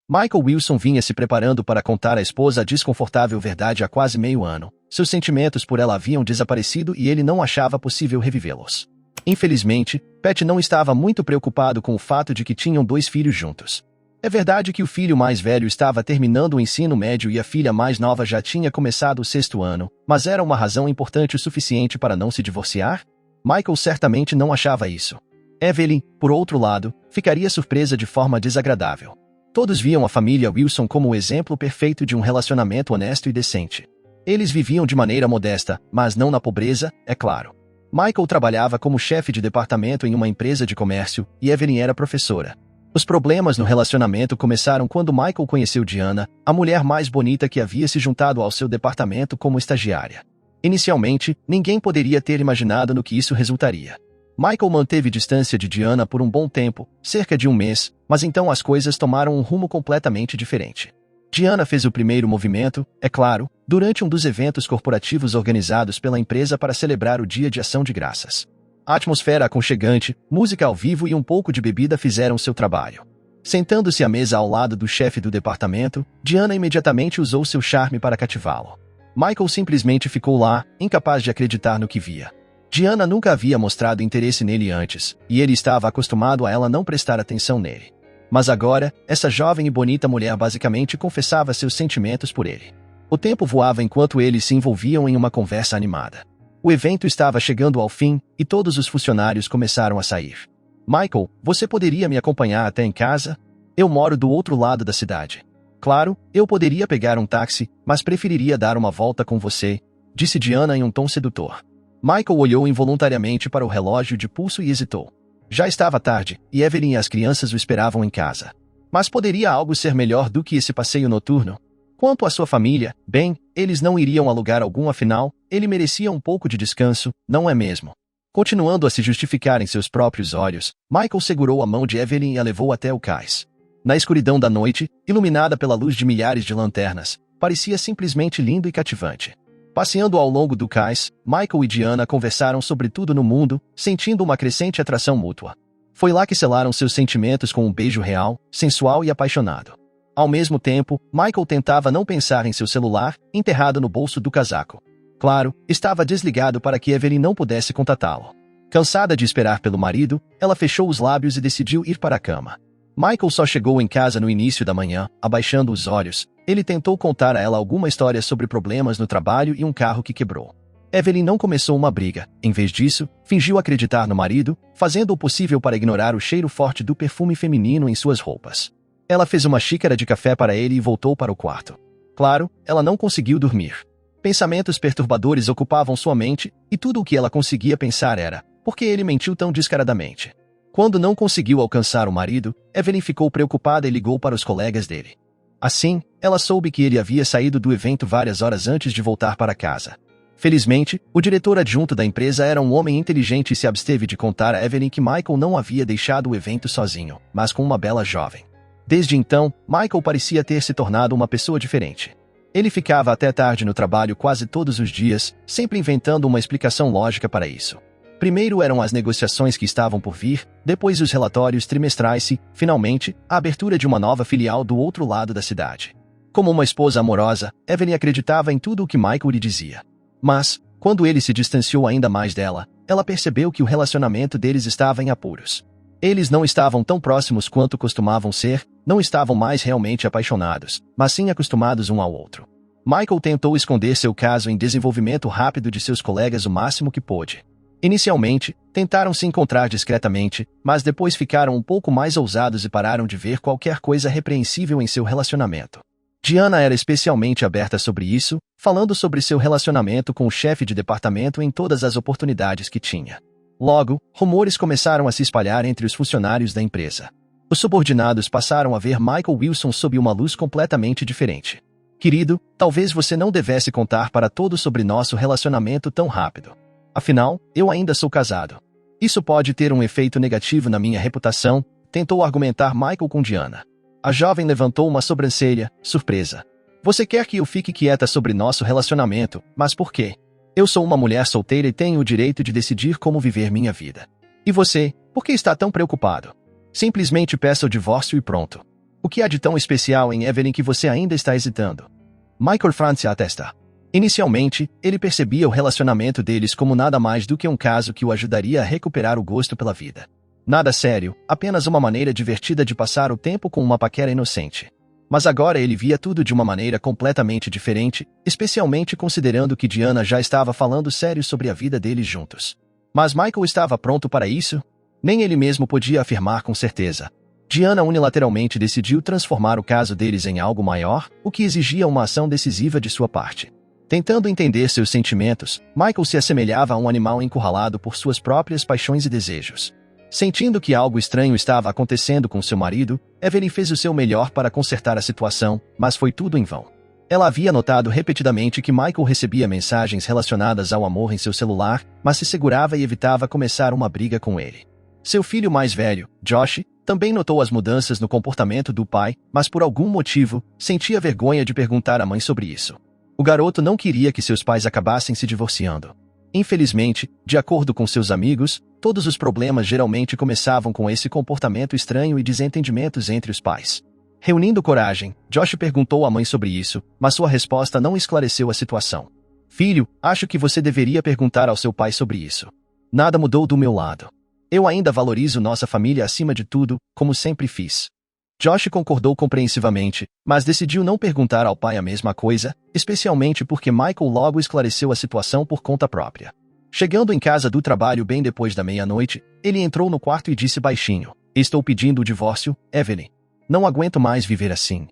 Michael Wilson vinha se preparando para contar à esposa a desconfortável verdade há quase meio ano. Seus sentimentos por ela haviam desaparecido e ele não achava possível revivê-los. Infelizmente, Pat não estava muito preocupado com o fato de que tinham 2 filhos juntos. É verdade que o filho mais velho estava terminando o ensino médio e a filha mais nova já tinha começado o 6º ano, mas era uma razão importante o suficiente para não se divorciar? Michael certamente não achava isso. Evelyn, por outro lado, ficaria surpresa de forma desagradável. Todos viam a família Wilson como o exemplo perfeito de um relacionamento honesto e decente. Eles viviam de maneira modesta, mas não na pobreza, é claro. Michael trabalhava como chefe de departamento em uma empresa de comércio, e Evelyn era professora. Os problemas no relacionamento começaram quando Michael conheceu Diana, a mulher mais bonita que havia se juntado ao seu departamento como estagiária. Inicialmente, ninguém poderia ter imaginado no que isso resultaria. Michael manteve distância de Diana por um bom tempo, cerca de um mês, mas então as coisas tomaram um rumo completamente diferente. Diana fez o primeiro movimento, é claro, durante um dos eventos corporativos organizados pela empresa para celebrar o Dia de Ação de Graças. A atmosfera aconchegante, música ao vivo e um pouco de bebida fizeram seu trabalho. Sentando-se à mesa ao lado do chefe do departamento, Diana imediatamente usou seu charme para cativá-lo. Michael simplesmente ficou lá, incapaz de acreditar no que via. Diana nunca havia mostrado interesse nele antes, e ele estava acostumado a ela não prestar atenção nele. Mas agora, essa jovem e bonita mulher basicamente confessava seus sentimentos por ele. O tempo voava enquanto eles se envolviam em uma conversa animada. O evento estava chegando ao fim, e todos os funcionários começaram a sair. Michael, você poderia me acompanhar até em casa? Eu moro do outro lado da cidade. Claro, eu poderia pegar um táxi, mas preferiria dar uma volta com você, disse Diana em um tom sedutor. Michael olhou involuntariamente para o relógio de pulso e hesitou. Já estava tarde, e Evelyn e as crianças o esperavam em casa. Mas poderia algo ser melhor do que esse passeio noturno? Quanto à sua família, bem, eles não iriam a lugar algum afinal, ele merecia um pouco de descanso, não é mesmo? Continuando a se justificar em seus próprios olhos, Michael segurou a mão de Evelyn e a levou até o cais. Na escuridão da noite, iluminada pela luz de milhares de lanternas, parecia simplesmente lindo e cativante. Passeando ao longo do cais, Michael e Diana conversaram sobre tudo no mundo, sentindo uma crescente atração mútua. Foi lá que selaram seus sentimentos com um beijo real, sensual e apaixonado. Ao mesmo tempo, Michael tentava não pensar em seu celular, enterrado no bolso do casaco. Claro, estava desligado para que Evelyn não pudesse contatá-lo. Cansada de esperar pelo marido, ela fechou os lábios e decidiu ir para a cama. Michael só chegou em casa no início da manhã, abaixando os olhos. Ele tentou contar a ela alguma história sobre problemas no trabalho e um carro que quebrou. Evelyn não começou uma briga. Em vez disso, fingiu acreditar no marido, fazendo o possível para ignorar o cheiro forte do perfume feminino em suas roupas. Ela fez uma xícara de café para ele e voltou para o quarto. Claro, ela não conseguiu dormir. Pensamentos perturbadores ocupavam sua mente, e tudo o que ela conseguia pensar era: por que ele mentiu tão descaradamente? Quando não conseguiu alcançar o marido, Evelyn ficou preocupada e ligou para os colegas dele. Assim, ela soube que ele havia saído do evento várias horas antes de voltar para casa. Felizmente, o diretor adjunto da empresa era um homem inteligente e se absteve de contar a Evelyn que Michael não havia deixado o evento sozinho, mas com uma bela jovem. Desde então, Michael parecia ter se tornado uma pessoa diferente. Ele ficava até tarde no trabalho quase todos os dias, sempre inventando uma explicação lógica para isso. Primeiro eram as negociações que estavam por vir, depois os relatórios trimestrais e, finalmente, a abertura de uma nova filial do outro lado da cidade. Como uma esposa amorosa, Evelyn acreditava em tudo o que Michael lhe dizia. Mas, quando ele se distanciou ainda mais dela, ela percebeu que o relacionamento deles estava em apuros. Eles não estavam tão próximos quanto costumavam ser, não estavam mais realmente apaixonados, mas sim acostumados um ao outro. Michael tentou esconder seu caso em desenvolvimento rápido de seus colegas o máximo que pôde. Inicialmente, tentaram se encontrar discretamente, mas depois ficaram um pouco mais ousados e pararam de ver qualquer coisa repreensível em seu relacionamento. Diana era especialmente aberta sobre isso, falando sobre seu relacionamento com o chefe de departamento em todas as oportunidades que tinha. Logo, rumores começaram a se espalhar entre os funcionários da empresa. Os subordinados passaram a ver Michael Wilson sob uma luz completamente diferente. Querido, talvez você não devesse contar para todos sobre nosso relacionamento tão rápido. Afinal, eu ainda sou casado. Isso pode ter um efeito negativo na minha reputação, tentou argumentar Michael com Diana. A jovem levantou uma sobrancelha, surpresa. Você quer que eu fique quieta sobre nosso relacionamento, mas por quê? Eu sou uma mulher solteira e tenho o direito de decidir como viver minha vida. E você, por que está tão preocupado? Simplesmente peça o divórcio e pronto. O que há de tão especial em Evelyn que você ainda está hesitando? Michael Franz atesta. Inicialmente, ele percebia o relacionamento deles como nada mais do que um caso que o ajudaria a recuperar o gosto pela vida. Nada sério, apenas uma maneira divertida de passar o tempo com uma paquera inocente. Mas agora ele via tudo de uma maneira completamente diferente, especialmente considerando que Diana já estava falando sério sobre a vida deles juntos. Mas Michael estava pronto para isso? Nem ele mesmo podia afirmar com certeza. Diana unilateralmente decidiu transformar o caso deles em algo maior, o que exigia uma ação decisiva de sua parte. Tentando entender seus sentimentos, Michael se assemelhava a um animal encurralado por suas próprias paixões e desejos. Sentindo que algo estranho estava acontecendo com seu marido, Evelyn fez o seu melhor para consertar a situação, mas foi tudo em vão. Ela havia notado repetidamente que Michael recebia mensagens relacionadas ao amor em seu celular, mas se segurava e evitava começar uma briga com ele. Seu filho mais velho, Josh, também notou as mudanças no comportamento do pai, mas por algum motivo, sentia vergonha de perguntar à mãe sobre isso. O garoto não queria que seus pais acabassem se divorciando. Infelizmente, de acordo com seus amigos, todos os problemas geralmente começavam com esse comportamento estranho e desentendimentos entre os pais. Reunindo coragem, Josh perguntou à mãe sobre isso, mas sua resposta não esclareceu a situação. Filho, acho que você deveria perguntar ao seu pai sobre isso. Nada mudou do meu lado. Eu ainda valorizo nossa família acima de tudo, como sempre fiz. Josh concordou compreensivamente, mas decidiu não perguntar ao pai a mesma coisa, especialmente porque Michael logo esclareceu a situação por conta própria. Chegando em casa do trabalho bem depois da meia-noite, ele entrou no quarto e disse baixinho: "Estou pedindo o divórcio, Evelyn. Não aguento mais viver assim."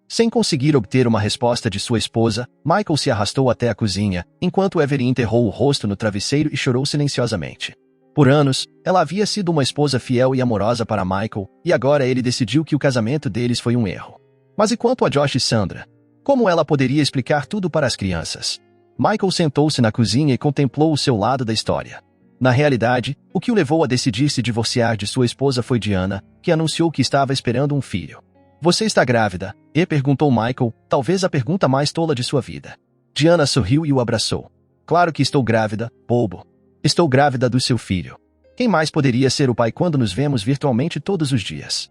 Sem conseguir obter uma resposta de sua esposa, Michael se arrastou até a cozinha, enquanto Evelyn enterrou o rosto no travesseiro e chorou silenciosamente. Por anos, ela havia sido uma esposa fiel e amorosa para Michael, e agora ele decidiu que o casamento deles foi um erro. Mas e quanto a Josh e Sandra? Como ela poderia explicar tudo para as crianças? Michael sentou-se na cozinha e contemplou o seu lado da história. Na realidade, o que o levou a decidir se divorciar de sua esposa foi Diana, que anunciou que estava esperando um filho. "Você está grávida?" perguntou Michael, talvez a pergunta mais tola de sua vida. Diana sorriu e o abraçou. "Claro que estou grávida, bobo. Estou grávida do seu filho. Quem mais poderia ser o pai quando nos vemos virtualmente todos os dias?"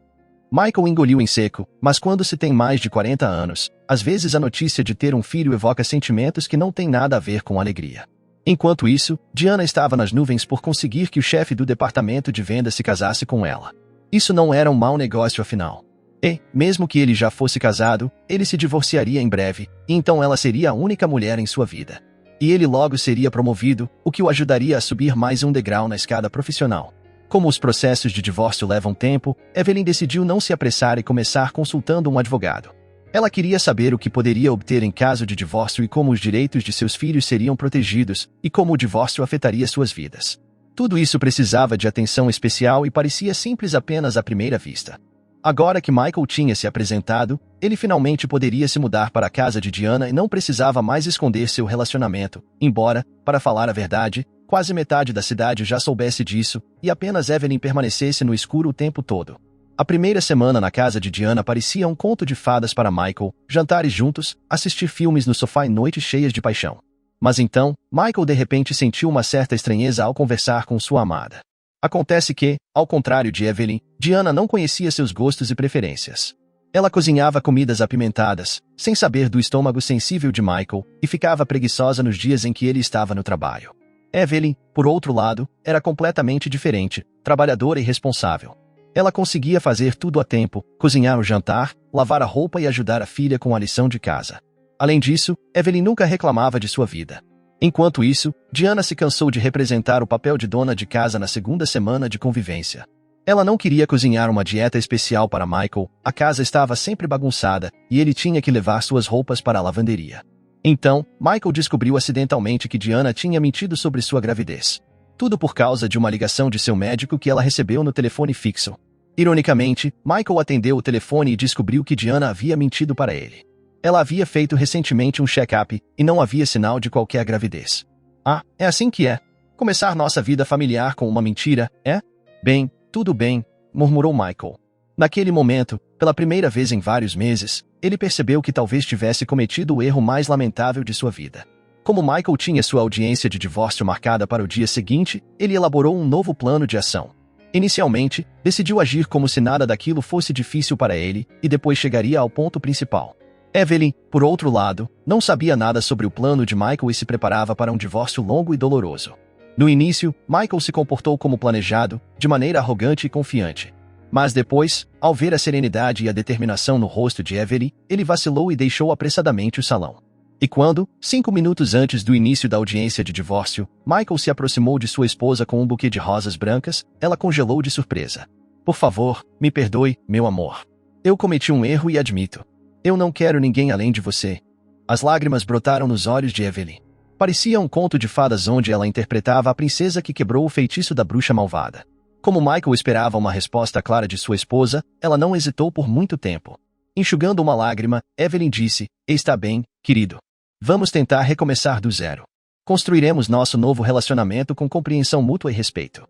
Michael engoliu em seco, mas quando se tem mais de 40 anos, às vezes a notícia de ter um filho evoca sentimentos que não têm nada a ver com alegria. Enquanto isso, Diana estava nas nuvens por conseguir que o chefe do departamento de vendas se casasse com ela. Isso não era um mau negócio afinal. E, mesmo que ele já fosse casado, ele se divorciaria em breve, e então ela seria a única mulher em sua vida. E ele logo seria promovido, o que o ajudaria a subir mais um degrau na escada profissional. Como os processos de divórcio levam tempo, Evelyn decidiu não se apressar e começar consultando um advogado. Ela queria saber o que poderia obter em caso de divórcio e como os direitos de seus filhos seriam protegidos, e como o divórcio afetaria suas vidas. Tudo isso precisava de atenção especial e parecia simples apenas à primeira vista. Agora que Michael tinha se apresentado, ele finalmente poderia se mudar para a casa de Diana e não precisava mais esconder seu relacionamento, embora, para falar a verdade, quase metade da cidade já soubesse disso, e apenas Evelyn permanecesse no escuro o tempo todo. A primeira semana na casa de Diana parecia um conto de fadas para Michael, jantares juntos, assistir filmes no sofá e noites cheias de paixão. Mas então, Michael de repente sentiu uma certa estranheza ao conversar com sua amada. Acontece que, ao contrário de Evelyn, Diana não conhecia seus gostos e preferências. Ela cozinhava comidas apimentadas, sem saber do estômago sensível de Michael, e ficava preguiçosa nos dias em que ele estava no trabalho. Evelyn, por outro lado, era completamente diferente, trabalhadora e responsável. Ela conseguia fazer tudo a tempo, cozinhar o jantar, lavar a roupa e ajudar a filha com a lição de casa. Além disso, Evelyn nunca reclamava de sua vida. Enquanto isso, Diana se cansou de representar o papel de dona de casa na segunda semana de convivência. Ela não queria cozinhar uma dieta especial para Michael, a casa estava sempre bagunçada, e ele tinha que levar suas roupas para a lavanderia. Então, Michael descobriu acidentalmente que Diana tinha mentido sobre sua gravidez. Tudo por causa de uma ligação de seu médico que ela recebeu no telefone fixo. Ironicamente, Michael atendeu o telefone e descobriu que Diana havia mentido para ele. Ela havia feito recentemente um check-up, e não havia sinal de qualquer gravidez. "Ah, é assim que é. Começar nossa vida familiar com uma mentira, é? Bem, tudo bem", murmurou Michael. Naquele momento, pela primeira vez em vários meses, ele percebeu que talvez tivesse cometido o erro mais lamentável de sua vida. Como Michael tinha sua audiência de divórcio marcada para o dia seguinte, ele elaborou um novo plano de ação. Inicialmente, decidiu agir como se nada daquilo fosse difícil para ele, e depois chegaria ao ponto principal. Evelyn, por outro lado, não sabia nada sobre o plano de Michael e se preparava para um divórcio longo e doloroso. No início, Michael se comportou como planejado, de maneira arrogante e confiante. Mas depois, ao ver a serenidade e a determinação no rosto de Evelyn, ele vacilou e deixou apressadamente o salão. E quando, 5 minutos antes do início da audiência de divórcio, Michael se aproximou de sua esposa com um buquê de rosas brancas, ela congelou de surpresa. Por favor, me perdoe, meu amor. Eu cometi um erro e admito. Eu não quero ninguém além de você. As lágrimas brotaram nos olhos de Evelyn. Parecia um conto de fadas onde ela interpretava a princesa que quebrou o feitiço da bruxa malvada. Como Michael esperava uma resposta clara de sua esposa, ela não hesitou por muito tempo. Enxugando uma lágrima, Evelyn disse, está bem, querido. Vamos tentar recomeçar do zero. Construiremos nosso novo relacionamento com compreensão mútua e respeito.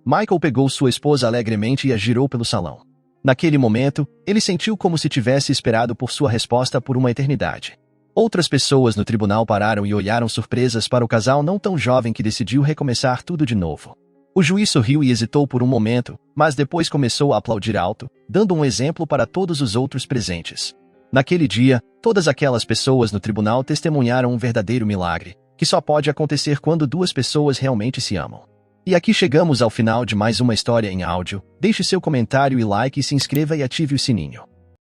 Michael pegou sua esposa alegremente e a girou pelo salão. Naquele momento, ele sentiu como se tivesse esperado por sua resposta por uma eternidade. Outras pessoas no tribunal pararam e olharam surpresas para o casal não tão jovem que decidiu recomeçar tudo de novo. O juiz sorriu e hesitou por um momento, mas depois começou a aplaudir alto, dando um exemplo para todos os outros presentes. Naquele dia, todas aquelas pessoas no tribunal testemunharam um verdadeiro milagre, que só pode acontecer quando duas pessoas realmente se amam. E aqui chegamos ao final de mais uma história em áudio. Deixe seu comentário e like e se inscreva e ative o sininho.